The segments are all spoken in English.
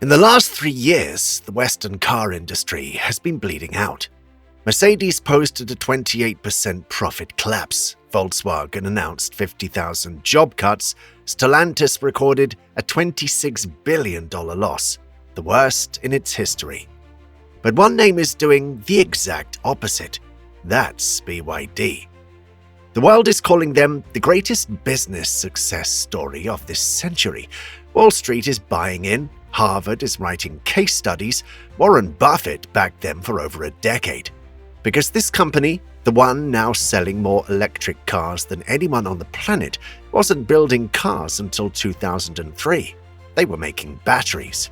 In the last 3 years, the Western car industry has been bleeding out. Mercedes posted a 28% profit collapse. Volkswagen announced 50,000 job cuts. Stellantis recorded a $26 billion loss, the worst in its history. But one name is doing the exact opposite. That's BYD. The world is calling them the greatest business success story of this century. Wall Street is buying in. Harvard is writing case studies. Warren Buffett backed them for over a decade. Because this company, the one now selling more electric cars than anyone on the planet, wasn't building cars until 2003. They were making batteries.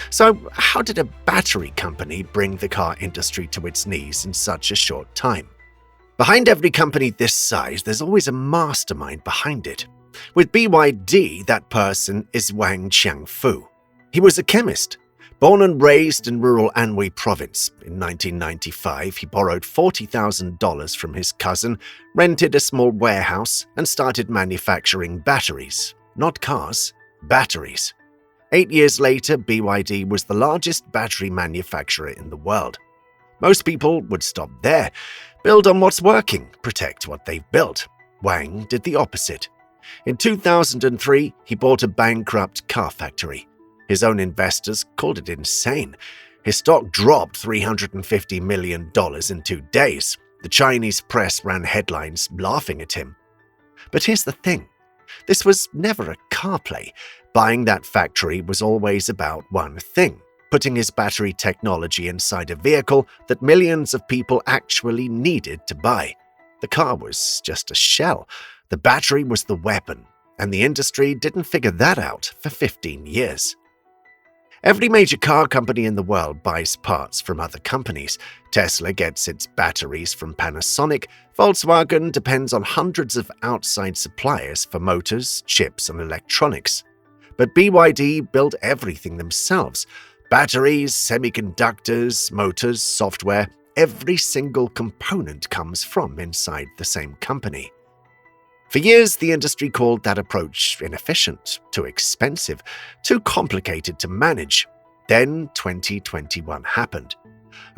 So how did a battery company bring the car industry to its knees in such a short time? Behind every company this size, there's always a mastermind behind it. With BYD, that person is Wang Qiangfu. He was a chemist. Born and raised in rural Anhui province, in 1995 he borrowed $40,000 from his cousin, rented a small warehouse, and started manufacturing batteries. Not cars, batteries. 8 years later, BYD was the largest battery manufacturer in the world. Most people would stop there, build on what's working, protect what they've built. Wang did the opposite. In 2003, he bought a bankrupt car factory. His own investors called it insane. His stock dropped $350 million in 2 days. The Chinese press ran headlines laughing at him. But here's the thing. This was never a car play. Buying that factory was always about one thing: putting his battery technology inside a vehicle that millions of people actually needed to buy. The car was just a shell. The battery was the weapon, and the industry didn't figure that out for 15 years. Every major car company in the world buys parts from other companies. Tesla gets its batteries from Panasonic. Volkswagen depends on hundreds of outside suppliers for motors, chips, and electronics. But BYD built everything themselves. Batteries, semiconductors, motors, software, every single component comes from inside the same company. For years, the industry called that approach inefficient, too expensive, too complicated to manage. Then 2021 happened.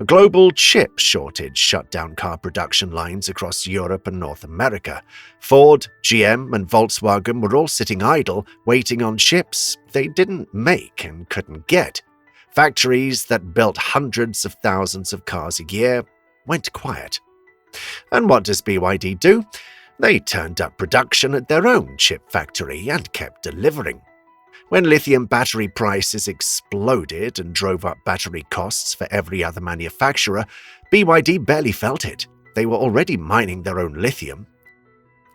A global chip shortage shut down car production lines across Europe and North America. Ford, GM, and Volkswagen were all sitting idle, waiting on chips they didn't make and couldn't get. Factories that built hundreds of thousands of cars a year went quiet. And what does BYD do? They turned up production at their own chip factory and kept delivering. When lithium battery prices exploded and drove up battery costs for every other manufacturer, BYD barely felt it. They were already mining their own lithium.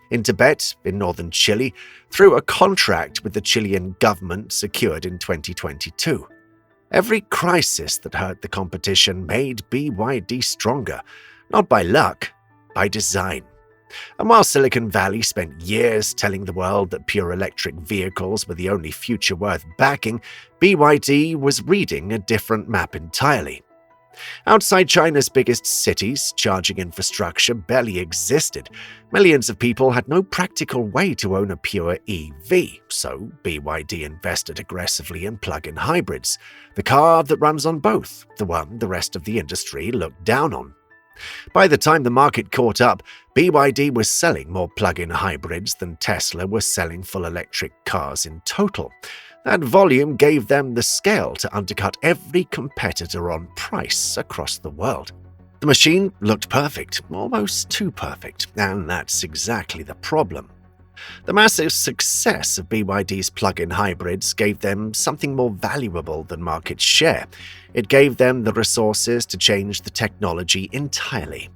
In Tibet, in northern Chile, through a contract with the Chilean government secured in 2022. Every crisis that hurt the competition made BYD stronger, not by luck, by design. And while Silicon Valley spent years telling the world that pure electric vehicles were the only future worth backing, BYD was reading a different map entirely. Outside China's biggest cities, charging infrastructure barely existed. Millions of people had no practical way to own a pure EV, so BYD invested aggressively in plug-in hybrids, the car that runs on both, the one the rest of the industry looked down on. By the time the market caught up, BYD was selling more plug-in hybrids than Tesla was selling full electric cars in total. That volume gave them the scale to undercut every competitor on price across the world. The machine looked perfect, almost too perfect, and that's exactly the problem. The massive success of BYD's plug-in hybrids gave them something more valuable than market share. It gave them the resources to change the technology entirely.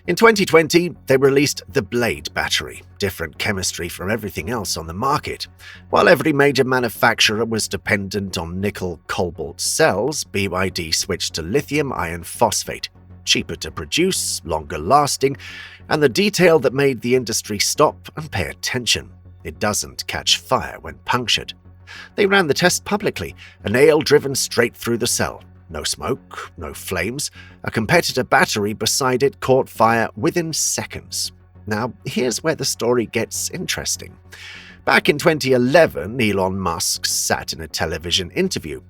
In 2020, they released the Blade battery, different chemistry from everything else on the market. While every major manufacturer was dependent on nickel-cobalt cells, BYD switched to lithium iron phosphate, cheaper to produce, longer lasting, and the detail that made the industry stop and pay attention: it doesn't catch fire when punctured. They ran the test publicly, a nail driven straight through the cell. No smoke, no flames. A competitor battery beside it caught fire within seconds. Now, here's where the story gets interesting. Back in 2011, Elon Musk sat in a television interview.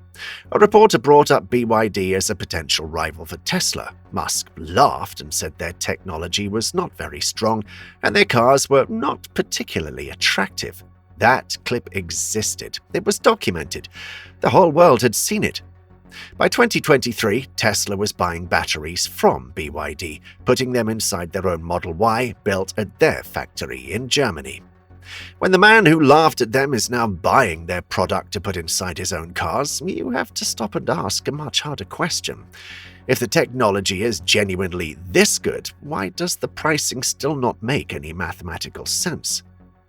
A reporter brought up BYD as a potential rival for Tesla. Musk laughed and said their technology was not very strong and their cars were not particularly attractive. That clip existed. It was documented. The whole world had seen it. By 2023, Tesla was buying batteries from BYD, putting them inside their own Model Y built at their factory in Germany. When the man who laughed at them is now buying their product to put inside his own cars, you have to stop and ask a much harder question. If the technology is genuinely this good, why does the pricing still not make any mathematical sense?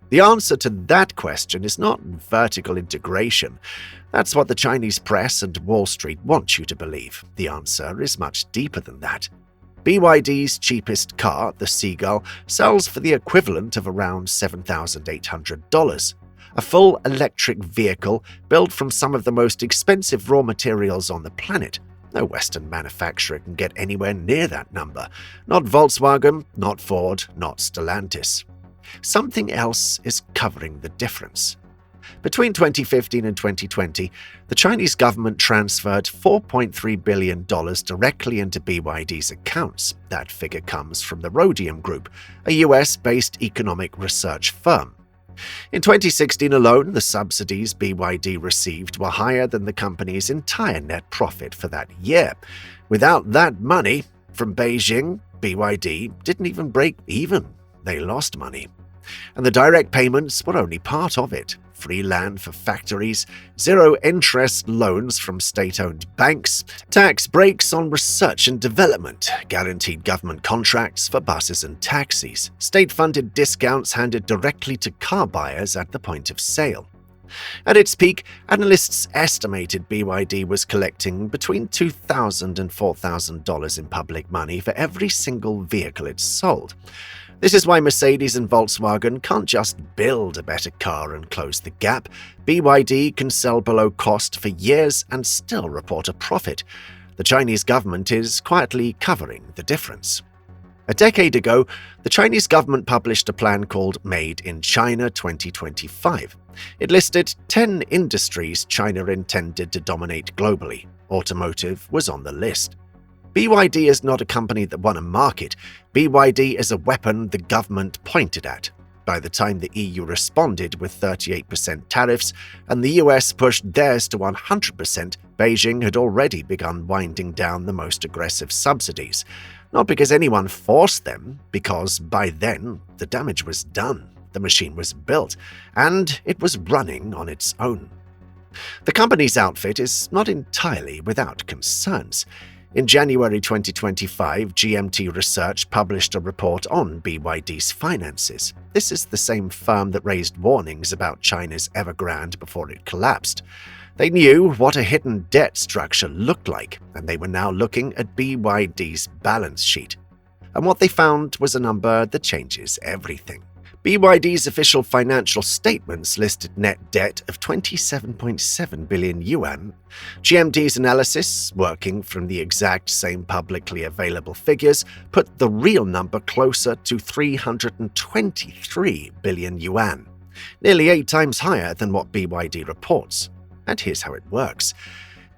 The answer to that question is not vertical integration. That's what the Chinese press and Wall Street want you to believe. The answer is much deeper than that. BYD's cheapest car, the Seagull, sells for the equivalent of around $7,800. A full electric vehicle built from some of the most expensive raw materials on the planet. No Western manufacturer can get anywhere near that number. Not Volkswagen, not Ford, not Stellantis. Something else is covering the difference. Between 2015 and 2020, the Chinese government transferred $4.3 billion directly into BYD's accounts. That figure comes from the Rhodium Group, a US-based economic research firm. In 2016 alone, the subsidies BYD received were higher than the company's entire net profit for that year. Without that money from Beijing, BYD didn't even break even. They lost money. And the direct payments were only part of it. Free land for factories, zero-interest loans from state-owned banks, tax breaks on research and development, guaranteed government contracts for buses and taxis, state-funded discounts handed directly to car buyers at the point of sale. At its peak, analysts estimated BYD was collecting between $2,000 and $4,000 in public money for every single vehicle it sold. This is why Mercedes and Volkswagen can't just build a better car and close the gap. BYD can sell below cost for years and still report a profit. The Chinese government is quietly covering the difference. A decade ago, the Chinese government published a plan called Made in China 2025. It listed 10 industries China intended to dominate globally. Automotive was on the list. BYD is not a company that won a market. BYD is a weapon the government pointed at. By the time the EU responded with 38% tariffs and the US pushed theirs to 100%, Beijing had already begun winding down the most aggressive subsidies. Not because anyone forced them, because by then the damage was done, the machine was built, and it was running on its own. The company's outfit is not entirely without concerns. In January 2025, GMT Research published a report on BYD's finances. This is the same firm that raised warnings about China's Evergrande before it collapsed. They knew what a hidden debt structure looked like, and they were now looking at BYD's balance sheet. And what they found was a number that changes everything. BYD's official financial statements listed net debt of 27.7 billion yuan. GMT's analysis, working from the exact same publicly available figures, put the real number closer to 323 billion yuan, nearly 8 times higher than what BYD reports. And here's how it works.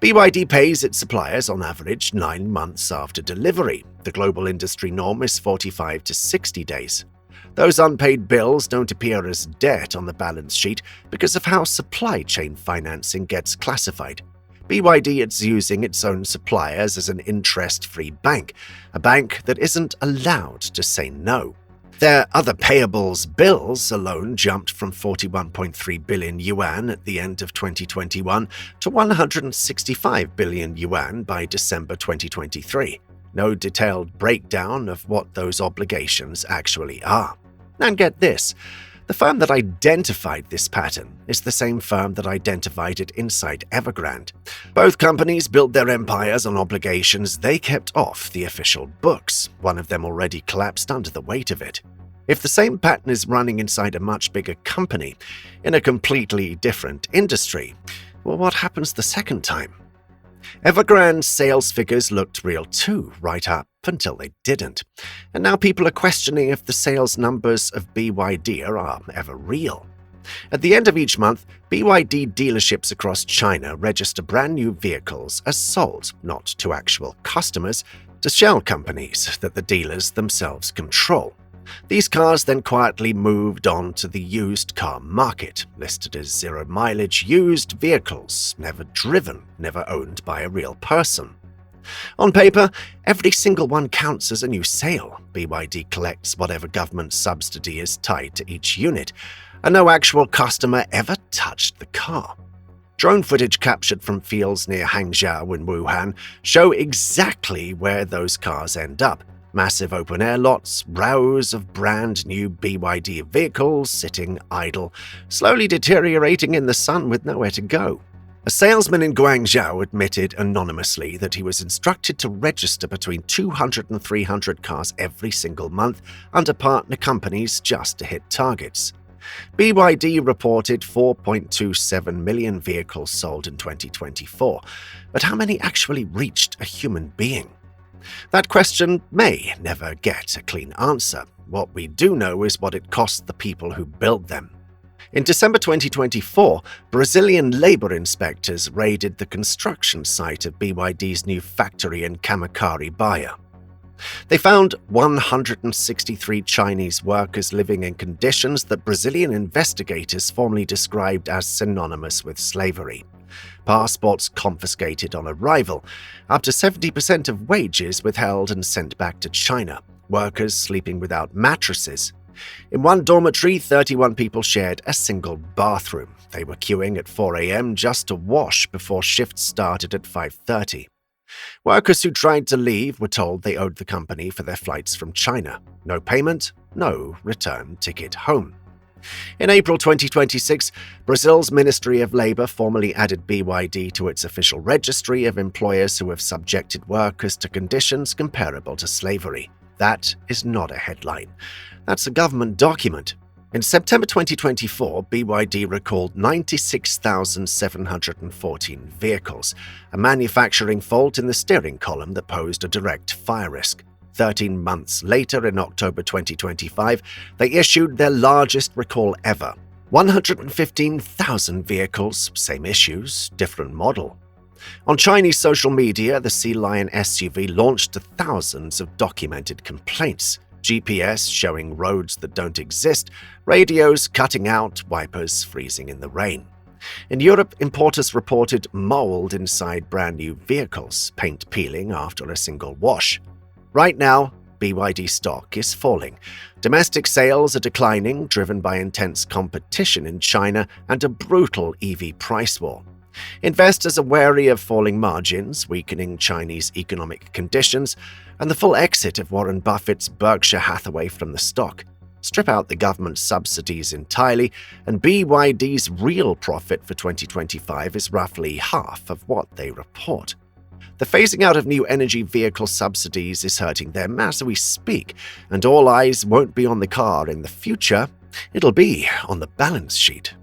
BYD pays its suppliers on average 9 months after delivery. The global industry norm is 45 to 60 days. Those unpaid bills don't appear as debt on the balance sheet because of how supply chain financing gets classified. BYD is using its own suppliers as an interest-free bank, a bank that isn't allowed to say no. Their other payables bills alone jumped from 41.3 billion yuan at the end of 2021 to 165 billion yuan by December 2023. No detailed breakdown of what those obligations actually are. And get this, the firm that identified this pattern is the same firm that identified it inside Evergrande. Both companies built their empires on obligations they kept off the official books. One of them already collapsed under the weight of it. If the same pattern is running inside a much bigger company, in a completely different industry, well, what happens the second time? Evergrande's sales figures looked real too, right up until they didn't. And now people are questioning if the sales numbers of BYD are ever real. At the end of each month, BYD dealerships across China register brand new vehicles as sold, not to actual customers, to shell companies that the dealers themselves control. These cars then quietly moved on to the used car market, listed as zero-mileage used vehicles, never driven, never owned by a real person. On paper, every single one counts as a new sale. BYD collects whatever government subsidy is tied to each unit, and no actual customer ever touched the car. Drone footage captured from fields near Hangzhou in Wuhan show exactly where those cars end up. Massive open-air lots, rows of brand-new BYD vehicles sitting idle, slowly deteriorating in the sun with nowhere to go. A salesman in Guangzhou admitted anonymously that he was instructed to register between 200 and 300 cars every single month under partner companies just to hit targets. BYD reported 4.27 million vehicles sold in 2024, but how many actually reached a human being? That question may never get a clean answer. What we do know is what it cost the people who built them. In December 2024, Brazilian labor inspectors raided the construction site of BYD's new factory in Camaçari, Bahia. They found 163 Chinese workers living in conditions that Brazilian investigators formally described as synonymous with slavery. Passports confiscated on arrival, up to 70% of wages withheld and sent back to China, workers sleeping without mattresses. In one dormitory, 31 people shared a single bathroom. They were queuing at 4 a.m. just to wash before shifts started at 5:30. Workers who tried to leave were told they owed the company for their flights from China. No payment, no return ticket home. In April 2026, Brazil's Ministry of Labor formally added BYD to its official registry of employers who have subjected workers to conditions comparable to slavery. That is not a headline. That's a government document. In September 2024, BYD recalled 96,714 vehicles, a manufacturing fault in the steering column that posed a direct fire risk. 13 months later, in October 2025, they issued their largest recall ever. 115,000 vehicles, same issues, different model. On Chinese social media, the Sea Lion SUV launched to thousands of documented complaints. GPS showing roads that don't exist, radios cutting out, wipers freezing in the rain. In Europe, importers reported mold inside brand new vehicles, paint peeling after a single wash. Right now, BYD stock is falling. Domestic sales are declining, driven by intense competition in China and a brutal EV price war. Investors are wary of falling margins, weakening Chinese economic conditions, and the full exit of Warren Buffett's Berkshire Hathaway from the stock. Strip out the government subsidies entirely, and BYD's real profit for 2025 is roughly half of what they report. The phasing out of new energy vehicle subsidies is hurting them as we speak, and all eyes won't be on the car in the future. It'll be on the balance sheet.